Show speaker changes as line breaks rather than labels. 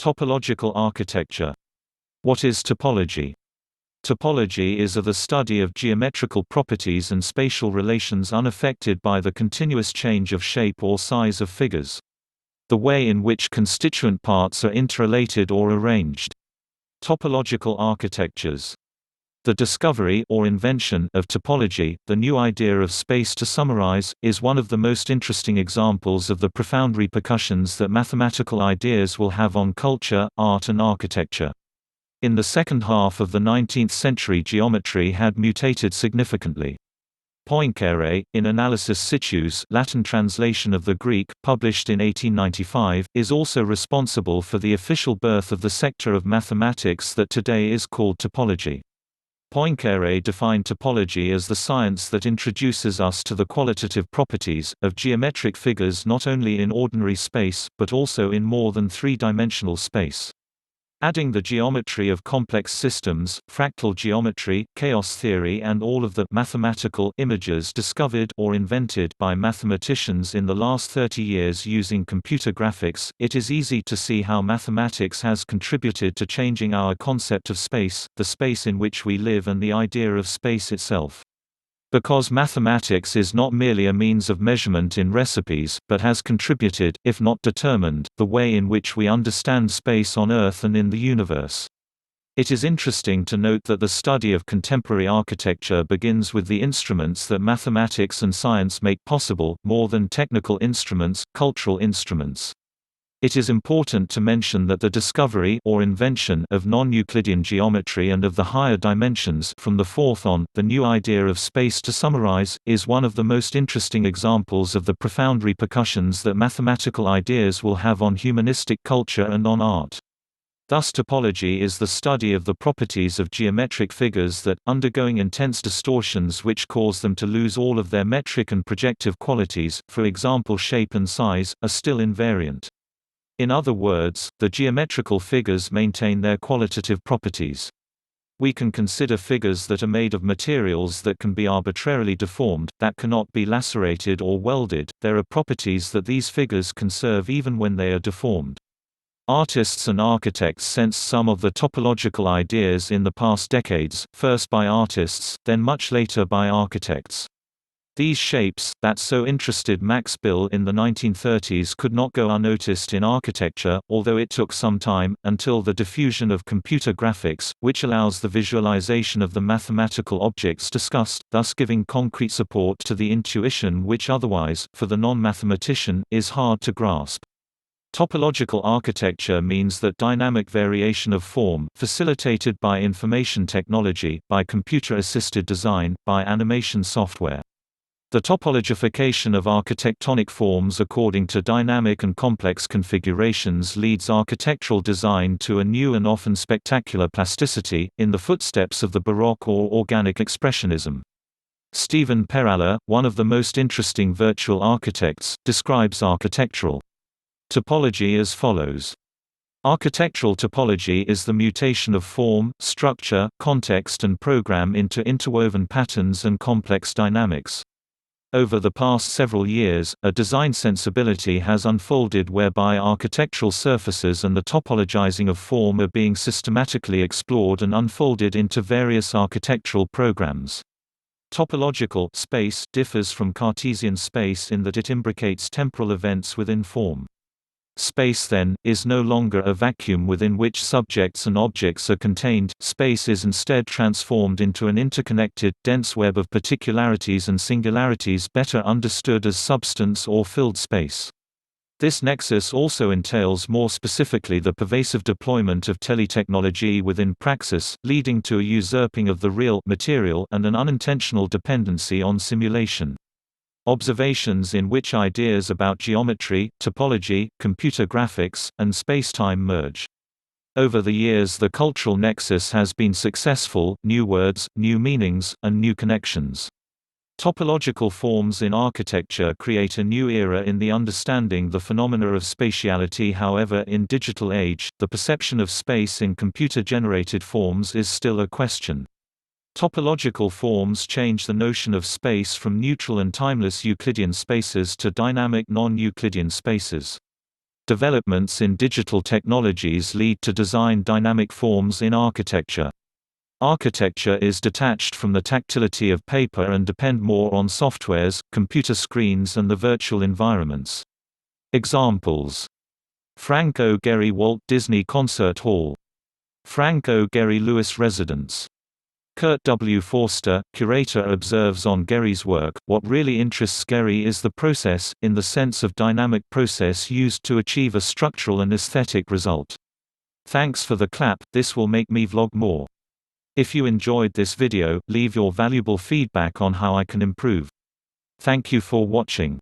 Topological architecture. What is topology? Topology is the study of geometrical properties and spatial relations unaffected by the continuous change of shape or size of figures. The way in which constituent parts are interrelated or arranged. Topological architectures. The discovery or invention of topology, the new idea of space to summarize, is one of the most interesting examples of the profound repercussions that mathematical ideas will have on culture, art and architecture. In the second half of the 19th century, geometry had mutated significantly. Poincaré, in Analysis Situs, Latin translation of the Greek, published in 1895, is also responsible for the official birth of the sector of mathematics that today is called topology. Poincaré defined topology as the science that introduces us to the qualitative properties of geometric figures not only in ordinary space, but also in more than three-dimensional space. Adding the geometry of complex systems, fractal geometry, chaos theory and all of the mathematical images discovered or invented by mathematicians in the last 30 years using computer graphics, it is easy to see how mathematics has contributed to changing our concept of space, the space in which we live and the idea of space itself. Because mathematics is not merely a means of measurement in recipes, but has contributed, if not determined, the way in which we understand space on Earth and in the universe. It is interesting to note that the study of contemporary architecture begins with the instruments that mathematics and science make possible, more than technical instruments, cultural instruments. It is important to mention that the discovery or invention of non-Euclidean geometry and of the higher dimensions from the fourth on, the new idea of space to summarize, is one of the most interesting examples of the profound repercussions that mathematical ideas will have on humanistic culture and on art. Thus topology is the study of the properties of geometric figures that, undergoing intense distortions which cause them to lose all of their metric and projective qualities, for example shape and size, are still invariant. In other words, the geometrical figures maintain their qualitative properties. We can consider figures that are made of materials that can be arbitrarily deformed, that cannot be lacerated or welded. There are properties that these figures conserve even when they are deformed. Artists and architects sensed some of the topological ideas in the past decades, first by artists, then much later by architects. These shapes, that so interested Max Bill in the 1930s, could not go unnoticed in architecture, although it took some time, until the diffusion of computer graphics, which allows the visualization of the mathematical objects discussed, thus giving concrete support to the intuition which otherwise, for the non-mathematician, is hard to grasp. Topological architecture means that dynamic variation of form, facilitated by information technology, by computer-assisted design, by animation software. The topologification of architectonic forms according to dynamic and complex configurations leads architectural design to a new and often spectacular plasticity, in the footsteps of the Baroque or organic expressionism. Stephen Peralla, one of the most interesting virtual architects, describes architectural topology as follows. Architectural topology is the mutation of form, structure, context and program into interwoven patterns and complex dynamics. Over the past several years, a design sensibility has unfolded whereby architectural surfaces and the topologizing of form are being systematically explored and unfolded into various architectural programs. Topological space differs from Cartesian space in that it imbricates temporal events within form. Space, then, is no longer a vacuum within which subjects and objects are contained. Space is instead transformed into an interconnected, dense web of particularities and singularities better understood as substance or filled space. This nexus also entails more specifically the pervasive deployment of teletechnology within praxis, leading to a usurping of the real material and an unintentional dependency on simulation. Observations in which ideas about geometry, topology, computer graphics, and spacetime merge. Over the years the cultural nexus has been successful, new words, new meanings, and new connections. Topological forms in architecture create a new era in the understanding the phenomena of spatiality. However, in digital age, the perception of space in computer-generated forms is still a question. Topological forms change the notion of space from neutral and timeless Euclidean spaces to dynamic non-Euclidean spaces. Developments in digital technologies lead to design dynamic forms in architecture. Architecture is detached from the tactility of paper and depend more on softwares, computer screens and the virtual environments. Examples: Frank O. Gehry Walt Disney Concert Hall, Frank O. Gehry Lewis Residence. Kurt W. Forster, curator, observes on Gehry's work, "What really interests Gehry is the process, in the sense of dynamic process used to achieve a structural and aesthetic result." Thanks for the clap, this will make me vlog more. If you enjoyed this video, leave your valuable feedback on how I can improve. Thank you for watching.